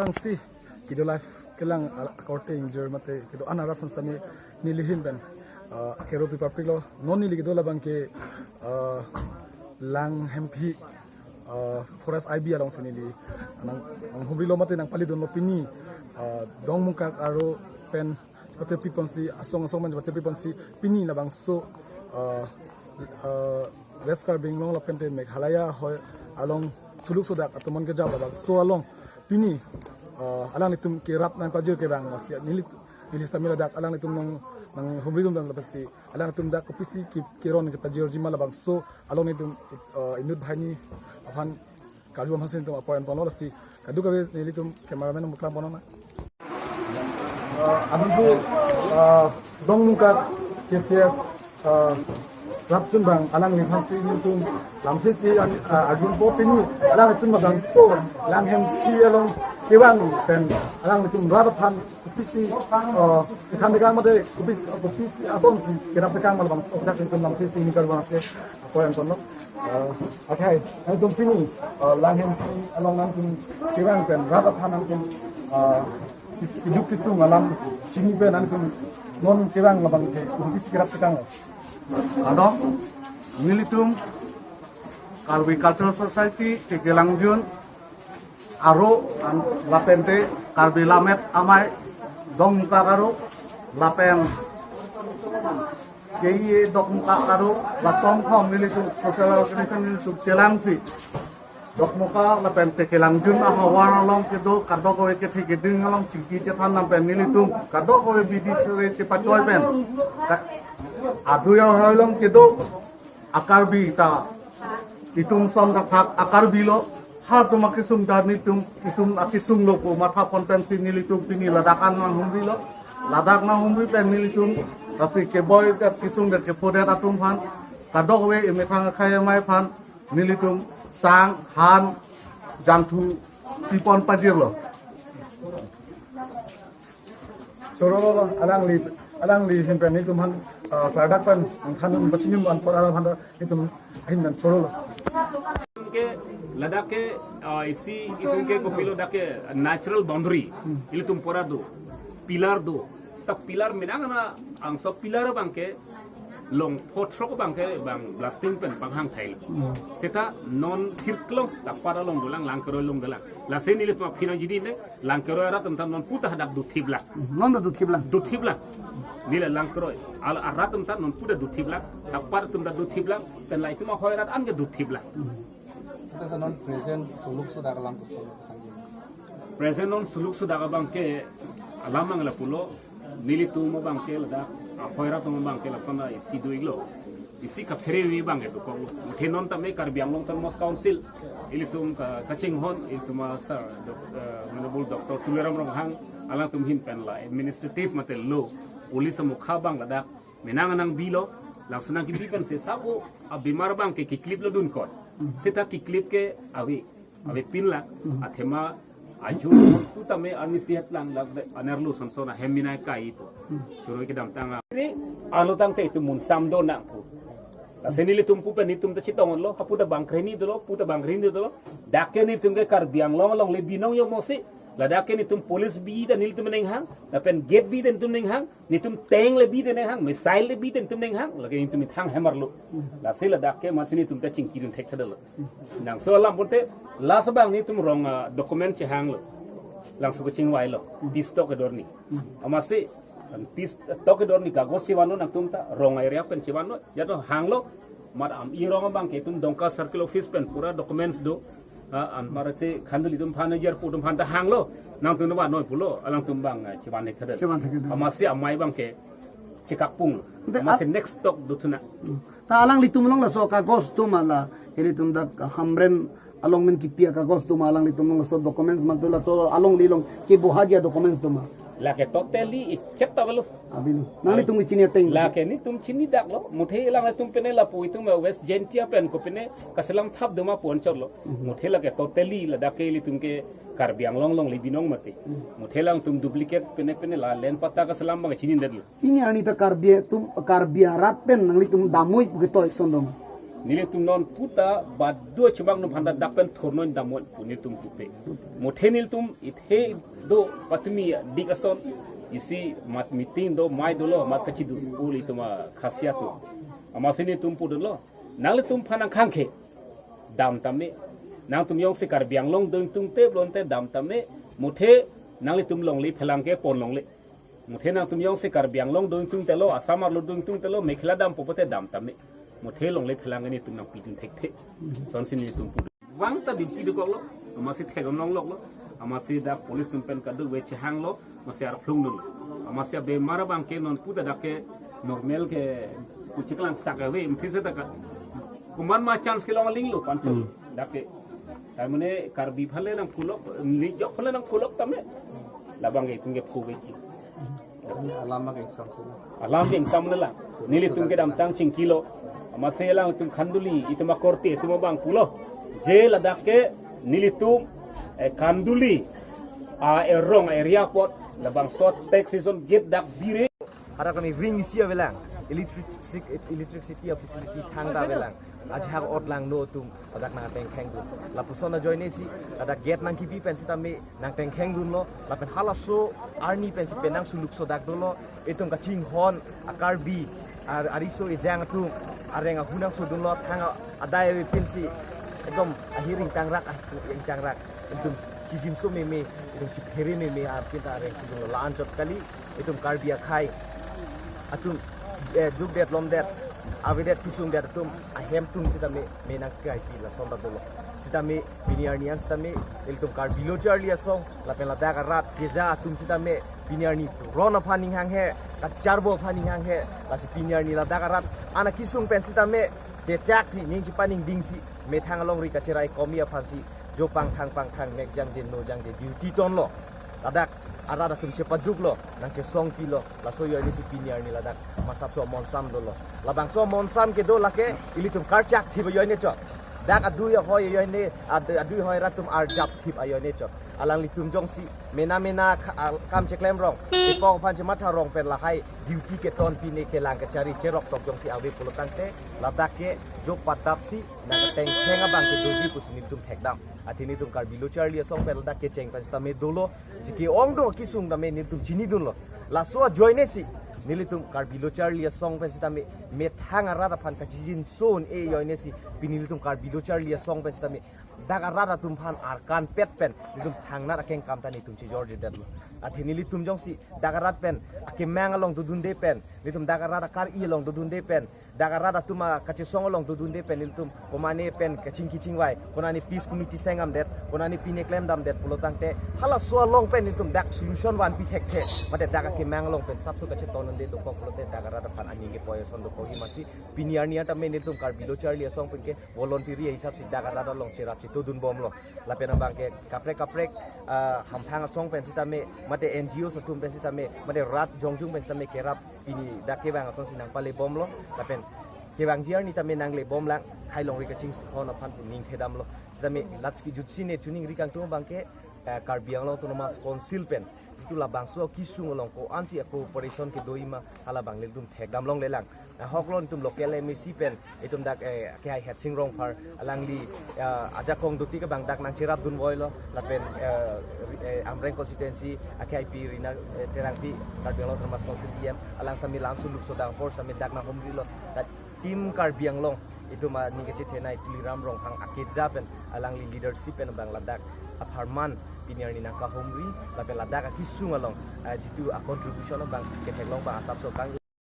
lang si kido life kelang according jer mate kido anara fansani nilihin ben kero pipa prilo non nili kido labang ke lang hempi forest IB along sini di ang humrilo mate nang palidon lo pini dong mungkak aro pen pate piponsi asong man pate piponsi pini na bang so reskar binglong la pente mek halaya hoy along suluk sodak atomon ke jawab bang so along pini alang itum ke rap nan pajir ke bang masya nili stamina dak alang itum nang humridum dan lapasi alang itum dak kopisi ki ron ke pajir jimala bang so along itum inut bhani apan kaju hasin itum apoyan pono lasi kadu ka nili itum cameraman muklam pono na abu dong muka KCS rapsun bang alang ni hasi itum lamsi si arjun po pini alang itum bang so lang hem ki along kiwang pen alang itum rapan kopisi ikan dekat mode kopisi asom si kirap dekat mal bang so dak itum lamsi si ni kalwan se apoyan pono okay itum pini lang hem ki along nang kiwang pen rapan nang hidup kisu malam cini pe nanti non kirang labang ke kubis kirap tekang ano militum Kalwi Cultural Society Kekelangjun aro lapente Kalwi Lamet amai dong muka karo lapen kei dok muka karo basong khom militum social organization sub celangsi dok muka lapen Kekelangjun ahawan along kedo kadok kowe ke thigeding along cingki cethan nampen militum kadok kowe bidi sere cepacoy pen adu yang halong kedo akar bi ta itum som da phak akar bi lo ha tumake sum da nitum itum akisung lo ko matha konvensi nilitum pini ladakan nang humri lo ladak nang humri pen nilitum kasi ke boy da kisung da ke poder atum phan kadok we emethang khaya mai phan nilitum sang han jantu pipon pajir lo soro alang li himpen itum han product pan khanun bachinyum an por alang han itum hin dan soro के लद्दाख के इसी इतुम के कोपिलो दाके natural boundary इल तुम पोरा दो पिलर दो stock pillar मिनांग ना आंग सब पिलर बांके long potro bangke bang blasting pen panghang thail seta non thirklong takpara long dolang langkero long dolang la seni le tuma phina jidi ne langkero ara tam non puta hadak du thibla non da du thibla nila langkero al aratum tan non puta du thibla takpar tum da du thibla pen lai tuma hoirat ange du thibla Kita non present suluk sudah kalam kesel. present non suluk sudaga bangke alamang la pulo nili tumo bangke la hoirat tumo bangke la sona isi do iglo isi ka fere wi bangke do ko thenon ta me kar biang long tan mos council ili tum ka kaching hon ili tuma sir honorable dr tuleram ronghang ala tum hin pen la administrative mate lo police mukha bang la dak menang nang bilo langsung ki bikan se sabo a bimar bangke ki clip lo dun ko seta ki clip ke awe pin la athema aju puta me anisihat lang anerlu sonsona hemina kai itu churo ke dam tanga alo tang te itu mun samdo na pu la senili tumpu pe ni tum ta chitong lo hapuda bangkreni dolo puta bangkreni dolo dakke ni tum ke kar biang long le binong yo mosi la dakke ni tum police bi da nil tum neng hang da pen gate bi den tum neng hang ni tum teng le bi den hang missile le bi den tum neng hang la ke ni tum thang hammer lo la se la dakke masini tum ta chingki dun thek thadalo nang so lam bonte la sabang ni tum rong document che hang lo langsung ke chingwai lo bis tok dor ni amase bis tok dor ni kagos siwano nang tum ta rong area pen siwano jado hang lo mar am i rong bang ke tum dongka circle office pen pura documents do an marache khandali tum manager putum hanta hang lo nang tum wa noi pulo alang tum bang siwan nek thadal amase amai bang ke cikak pung amase next tok do tuna ta alang litum long la so kagos tumala ili tum da hamren along men kipia kagos tuma alang litum long so documents magdula so along lilong ki buhaja documents tuma la ke totally check tawalo abinu nang litum chini teng la ke ni tum chini dak lo muthe lang tum pene la pui tum west gentia pen ko pene kaselam thap duma pon chorlo muthe la ke totally la dak ke li tum ke kar biang long li binong mate muthe lang tum duplicate pene la len pata kaselam bang chini ndedlo ini ani ta karbia tum karbia rat pen nang litum damoi getoy sondom nile tum non puta ba do chubang no phanda dapen thornon damon puni tum pupe mothe nil tum ithe do patmi dikason isi mat meeting do mai do lo mat kachi du uli tuma khasia tu amasini tum pu do lo nale tum phanang khangkhe dam tamme nang tum yong se kar biang long dong tum te blon te dam tamme mothe nale tum long li phelang ke pon long le mothe nang tum yong se kar biang long dong tum te lo asamar lo dong tum te lo mekhla dam popote dam tamme một thế lòng lấy phelang cái này tụi nó bị tụi thách thế, xong xin đi tụi phụ vắng ta bị chi được lo, mà sẽ thay gom long lo, mà sẽ đã police tụi pen cả được về hang lo, mà sẽ áp lung luôn, mà sẽ về mara bang cái non phụ đã cái normal cái cụ chỉ lang sạc cái về, thế sẽ ta cái, kuman mà chance cái long linh lo, pan chul, đã cái, cái mình này carbi phale nang phụ lo, lý do phale nang phụ lo tầm này, là bang cái tụi cái phụ về chi. alam mak exam sila Alam yang sama lah, nilai tunggu dalam tang cing kilo, masih lang tung kanduli itu mah korte itu mah bang pulo, je ladak ke nilai tung kanduli, erong area pot, labang sot tax season get dak bire. Ada kami ring isia belang, electricity facility thangda belang, aja hak ot lang no tum, adak nang teng kheng dun, lapu sona join si, adak get nang kipi pensi tami nang teng kheng dun lo, lapen halaso arni pensi penang suluk sodak dolo, itung kacing hon akar bi, ariso ejang tu, areng hunang sudun lo, thang adai pensi, ekdom ahiring tangrak tangrak, itung kijin so meme, itung cipheri meme, kita areng sudun lo lancot kali, itung karbi akai. Atum duk det lom det avidet kisung det atum ahem tum sita me menang kai pi la sonda dolo sita me biniarnian sita me el tum kar bilo charli asong la pela da rat keja atum sita me biniarni rona phaning hang he ka charbo phaning hang he la si biniarni la da rat ana kisung pen sita me che chak si ning chi paning ding si me thang along ri ka cherai komia phansi jo pang thang mek jang je no jang je duty ton lo ladak arada tum cepat duk lo nang ce song kilo la so yo ni si piniar ni ladak masap so monsam do lo labang so monsam ke do lake ili tum karchak thib yo ni cho dak adu yo hoy yo ni adu hoy ratum ar jap thib ayo ni cho alang li tum jong si mena kam cheklem rong ipong phan che matha rong pen la hai duty ke ton pine ke lang ke cari cerok tok jong si awe pulo tangte ladak ke jo patap si nang teng thenga bang ke do bi pusini tum thek dam atini tum kar bilo charli song pel da ke cheng pan sta me dolo siki ong do kisung da me ni tum chini dun lo la so joine si nili tum kar bilo charli song pan sta me thanga ra da phan ka jin son e yoine si pinili tum kar bilo charli song pan sta me daga ra da tum phan arkan pet pen ni tum thangna da keng kam ta ni tum chi jordi dat lo atini li tum jong si daga rat pen ake mang along do dun de pen ni tum daga ra da kar i along do dun de pen daga ra da tuma ka chi song along do dun de pen ni tum komane pen ka ching kiching wai konani peace committee sengam det konani pine claim dam det pulo tangte hala so long pen ni tum dak solution wan pi thek the mate daga ke mang along pen sap so ka che tonon de to ko pulo te daga ra da phan ani ge poyo son do ko hi masi piniar ni ta me ni tum kar bilo charli song pen ke volunteer hisab si daga ra da long che ra chi to dun bom lo la pen bang ke kaprek ham thang song pen si ta me mate NGO sa tum pen si ta me mate rat jongjung pen si ta me kerap ini dakke bang song sinang pale bom lo la pen ke bang jiar ni ta me nang le bom lang khai long ri ka ching khon phan pu ning thedam lo si ta me latski jutsi ne tuning ri kang tu bang ke kar biang lo autonomous council pen itu la bang so kisung long ko ansi cooperation ke doima hala bang le dum thekdam long le lang hoklon tum local MSC pen itum dak ke hai het sing rong par alangli aja kong duti ka bang dak nang chirap dun boilo la pen amreng constituency AKIP rina terangti kar biang lo autonomous council DM alang sami langsung luk sodang force sami dak na homri lo tim kar biang long itu ma ni ke chenai tuliram rong hang akidja pen alangli leadership pen bang ladak aparman piniar ni nangka homri la pen ladak kisung along jitu a contribution bang ke long bang asap so kang